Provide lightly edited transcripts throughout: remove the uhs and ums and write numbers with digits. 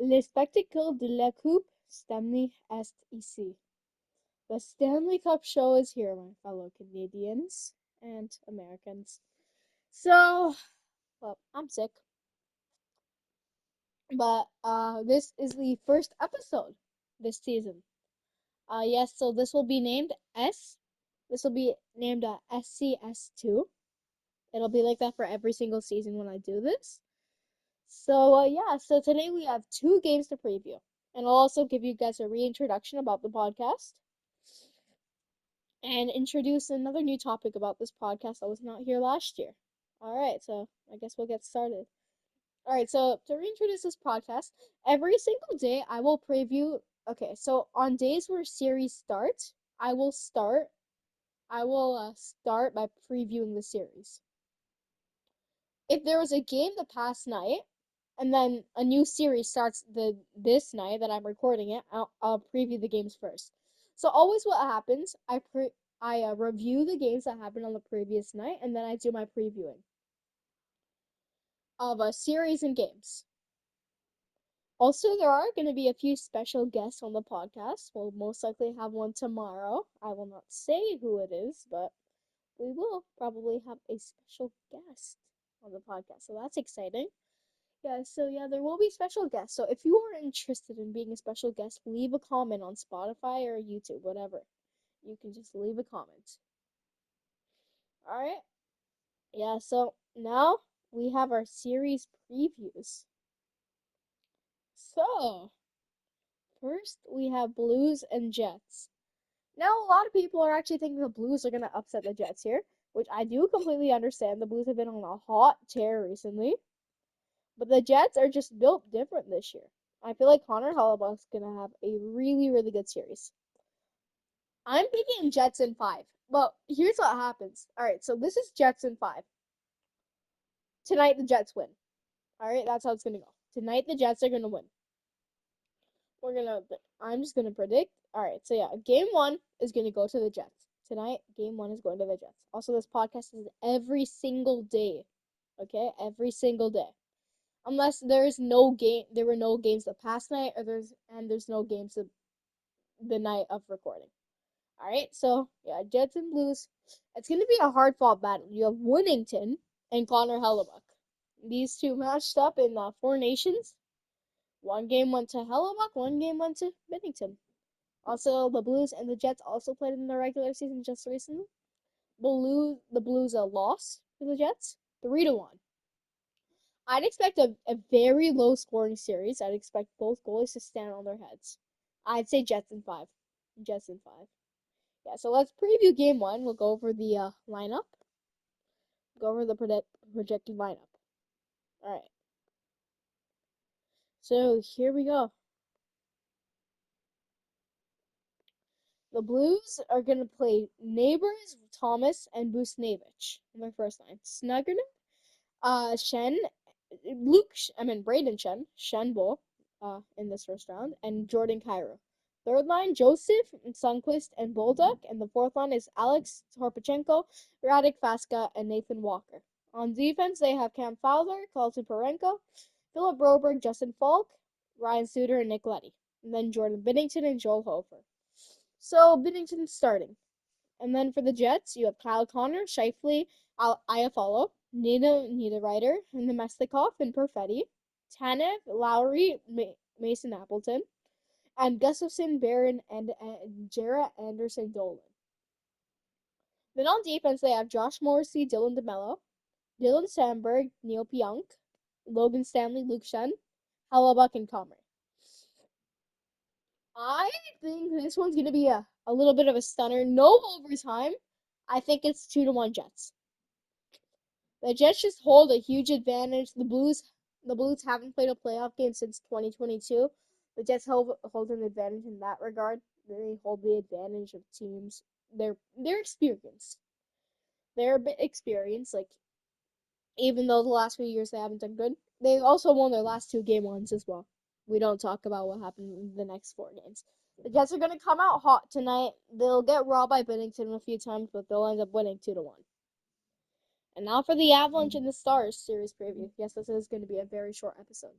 Le spectacle de la Coupe Stanley SEC. The Stanley Cup show is here, my fellow Canadians and Americans. So, well, I'm sick, but this is the first episode this season. Yes, so this will be named S. This will be named SCS2. It'll be like that for every single season when I do this. So, yeah, so today we have two games to preview. And I'll also give you guys a reintroduction about the podcast and introduce another new topic about this podcast that was not here last year. All right, so I guess we'll get started. All right, so to reintroduce this podcast, every single day I will preview. Okay, so on days where series start, I will start. I will start by previewing the series. If there was a game the past night, and then a new series starts this night that I'm recording it, I'll preview the games first. So always what happens, I review the games that happened on the previous night, and then I do my previewing of a series and games. Also, there are going to be a few special guests on the podcast. We'll most likely have one tomorrow. I will not say who it is, but we will probably have a special guest on the podcast. So that's exciting. Yeah, so yeah, there will be special guests. So if you are interested in being a special guest, leave a comment on Spotify or YouTube, whatever. You can just leave a comment. Alright? Yeah, so now we have our series previews. So, first we have Blues and Jets. Now, a lot of people are actually thinking the Blues are going to upset the Jets here, which I do completely understand. The Blues have been on a hot tear recently. But the Jets are just built different this year. I feel like Connor Hellebuck's gonna have a really, really good series. I'm picking Jets in 5. Well, here's what happens. Alright, so this is Jets in 5. Tonight the Jets win. Alright, that's how it's gonna go. Tonight the Jets are gonna win. I'm just gonna predict. Alright, so yeah, game 1 is gonna go to the Jets. Tonight, game 1 is going to the Jets. Also, this podcast is every single day. Okay? Every single day. Unless there were no games the past night, or there's no games the night of recording. All right, so yeah, Jets and Blues. It's gonna be a hard fought battle. You have Winnington and Connor Hellebuck. These two matched up in Four Nations. One game went to Hellebuck, one game went to Winnington. Also, the Blues and the Jets also played in the regular season just recently. The Blues lost to the Jets 3-1. I'd expect a very low scoring series. I'd expect both goalies to stand on their heads. I'd say Jets in 5. Jets in 5. Yeah, so let's preview game 1. We'll go over the lineup. Go over the projected lineup. Alright. So here we go. The Blues are going to play Neighbors, Thomas, and Busnevich in their first line. Snuggerton, Shen, Braden Shenbo, in this first round, and Jordan Cairo. Third line, Joseph, Sundqvist, and Bolduc, and the fourth line is Alex Torpachenko, Radek Faska, and Nathan Walker. On defense, they have Cam Fowler, Colton Parenko, Philip Broberg, Justin Falk, Ryan Suter, and Nick Leddy. And then Jordan Binnington and Joel Hofer. So Binnington's starting. And then for the Jets, you have Kyle Connor, Shifley, Iafallo, Nita Ryder, and Nemestikov and Perfetti, Tanev, Lowry, Mason Appleton, and Gustafson, Barron, and Jarrett Anderson Dolan. Then on defense, they have Josh Morrissey, Dylan DeMello, Dylan Sandberg, Neil Pionk, Logan Stanley, Luke Shen, Hellebuck, and Comrie. I think this one's going to be a little bit of a stunner. No overtime. I think it's 2-1 Jets. The Jets just hold a huge advantage. The Blues haven't played a playoff game since 2022. The Jets hold an advantage in that regard. They hold the advantage of teams. They're experienced. They're a bit experienced. Like, even though the last few years they haven't done good, they also won their last 2 game ones as well. We don't talk about what happened in the next 4 games. The Jets are going to come out hot tonight. They'll get robbed by Binnington a few times, but they'll end up winning 2-1. And now for the Avalanche and the Stars series preview. Yes, this is going to be a very short episode.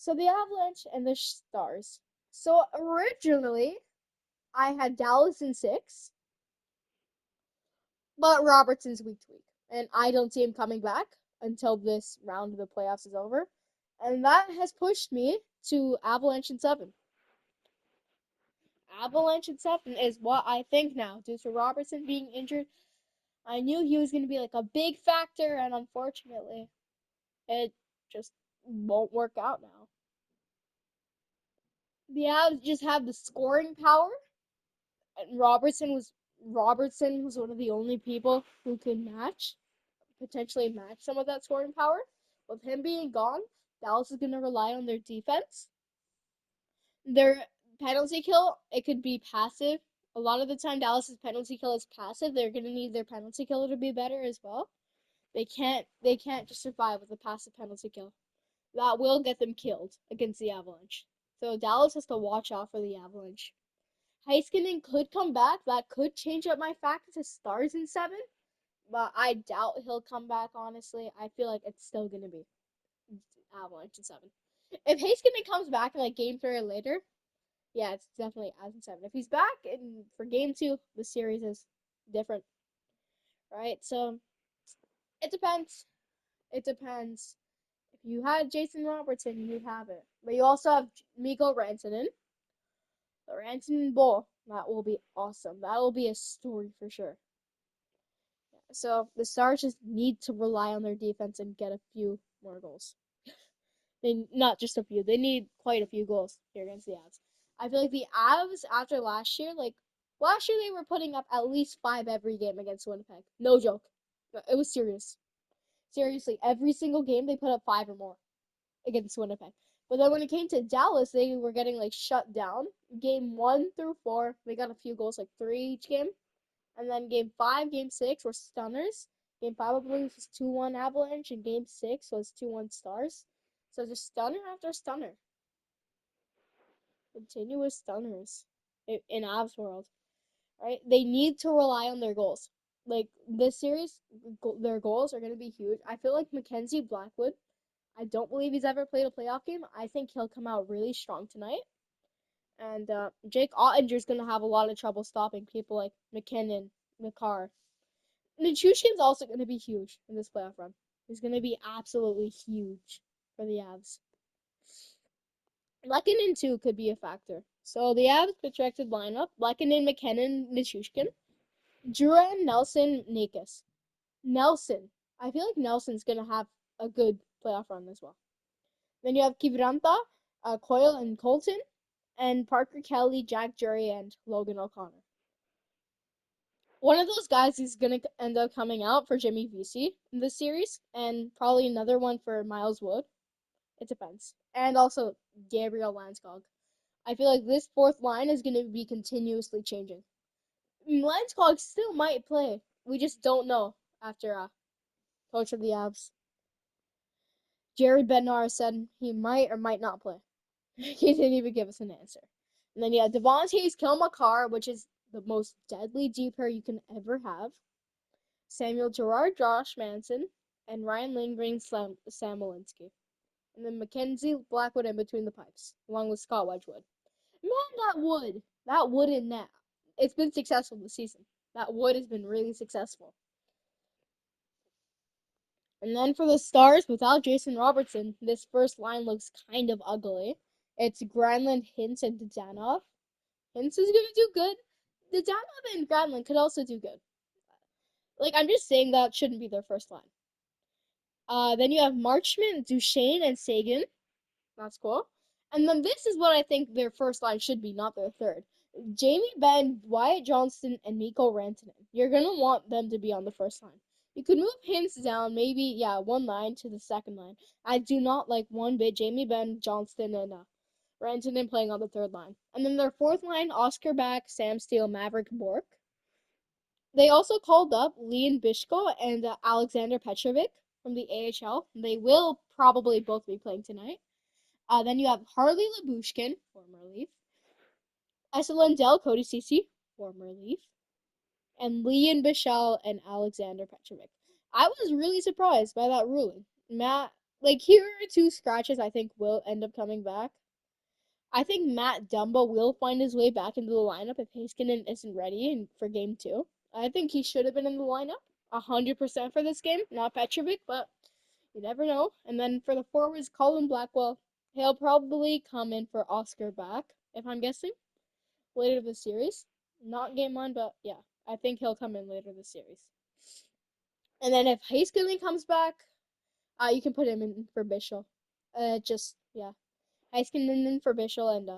So the Avalanche and the Stars. So originally, I had Dallas in 6, but Robertson's week to week, and I don't see him coming back until this round of the playoffs is over, and that has pushed me to Avalanche in 7. Avalanche in 7 is what I think now, due to Robertson being injured. I knew he was going to be like a big factor, and unfortunately, it just won't work out now. The Avs just have the scoring power, and Robertson was one of the only people who could potentially match some of that scoring power. With him being gone, Dallas is going to rely on their defense. Their penalty kill, it could be passive. A lot of the time, Dallas's penalty kill is passive. They're going to need their penalty kill to be better as well. They can't just survive with a passive penalty kill. That will get them killed against the Avalanche. So Dallas has to watch out for the Avalanche. Heiskanen could come back. That could change up my factor to Stars in 7, but I doubt he'll come back, honestly. I feel like it's still going to be Avalanche in 7. If Heiskanen comes back in like game 3 or later, yeah, it's definitely Avs in 7. If he's back for game 2, the series is different, right? So it depends. It depends. If you had Jason Robertson, you have it. But you also have Mikko Rantanen. The Rantanen Bowl. That will be awesome. That will be a story for sure. So the Stars just need to rely on their defense and get a few more goals. Not just a few. They need quite a few goals here against the Avs. I feel like the Avs after last year they were putting up at least 5 every game against Winnipeg. No joke. It was serious. Seriously, every single game they put up 5 or more against Winnipeg. But then when it came to Dallas, they were getting like shut down. Game 1 through 4, they got a few goals, like 3 each game. And then game 5, game 6 were stunners. Game 5, I believe, was 2-1 Avalanche, and game 6 was 2-1 Stars. So just stunner after stunner. Continuous stunners in Avs world, right? They need to rely on their goals. Like this series, their goals are going to be huge. I feel like Mackenzie Blackwood, I don't believe he's ever played a playoff game. I think he'll come out really strong tonight. And Jake Ottinger's going to have a lot of trouble stopping people like McKinnon, McCarr. Nichushkin's also going to be huge in this playoff run. He's going to be absolutely huge for the Avs. Lehkonen too could be a factor. So the Avs projected lineup: Lehkonen, McKinnon, Nichushkin, Duran, Nelson, Nakis. Nelson. I feel like Nelson's going to have a good playoff run as well. Then you have Kiviranta, Coyle, and Colton, and Parker Kelly, Jack Jury, and Logan O'Connor. One of those guys is going to end up coming out for Jimmy Vesey in this series, and probably another one for Miles Wood. It depends. And also Gabriel Landeskog. I feel like this fourth line is going to be continuously changing. Landeskog still might play. We just don't know after coach of the Avs. Jared Bednar said he might or might not play. He didn't even give us an answer. And then, yeah, Devontae's Kilmakar, which is the most deadly deep pair you can ever have. Samuel Girard, Josh Manson, and Ryan Lindgren, Sam Malinsky. And then Mackenzie Blackwood in between the pipes, along with Scott Wedgwood. Man, that wood in net. It's been successful this season. That wood has been really successful. And then for the Stars, without Jason Robertson, this first line looks kind of ugly. It's Granlund, Hintz, and Dadonov. Hintz is going to do good. Dadonov and Granlund could also do good. Like, I'm just saying that shouldn't be their first line. Then you have Marchment, Duchesne, and Sagan. That's cool. And then this is what I think their first line should be, not their third. Jamie Benn, Wyatt Johnston, and Mikko Rantanen. You're going to want them to be on the first line. You could move Hintz down, maybe, yeah, one line to the second line. I do not like one bit Jamie Benn, Johnston, and Rantanen playing on the third line. And then their fourth line, Oscar Back, Sam Steele, Maverick Bork. They also called up Leon Bishko and Alexander Petrovic from the AHL. They will probably both be playing tonight. Then you have Harley Labushkin, former Leaf, Esa Lindell, Cody Ceci, former Leaf, and Leon Bichelle and Alexander Petrovic. I was really surprised by that ruling. Matt Like, here are two scratches I think will end up coming back. I think Matt Dumba will find his way back into the lineup if Heiskanen isn't ready for game two. I think he should have been in the lineup 100% for this game, not Petrovic, but you never know. And then for the forwards, Colin Blackwell, he'll probably come in for Oscar back, if I'm guessing, later this series. Not game one, but yeah, I think he'll come in later this series. And then if Heiskanen comes back, you can put him in for Bishop. Yeah, Heiskanen in for Bishop and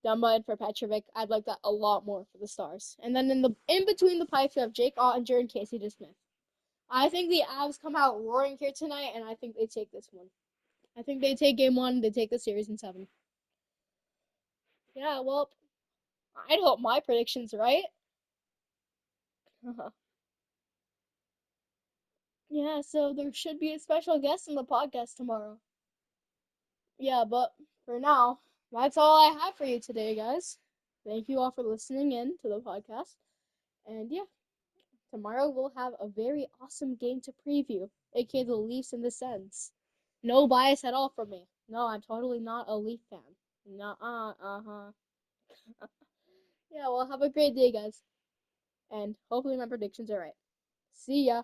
Dumba and for Petrovic. I'd like that a lot more for the Stars. And then in between the pipes, you have Jake Ottinger and Casey DeSmith. I think the Avs come out roaring here tonight, and I think they take this one. I think they take game one. They take the series in 7. Yeah, well, I'd hope my prediction's right. Yeah, so there should be a special guest on the podcast tomorrow. Yeah, but for now, that's all I have for you today, guys. Thank you all for listening in to the podcast. And yeah, tomorrow we'll have a very awesome game to preview, aka the Leafs and the Sens. No bias at all from me. No, I'm totally not a Leaf fan. Nuh-uh, uh-huh. Yeah, well, have a great day, guys. And hopefully my predictions are right. See ya.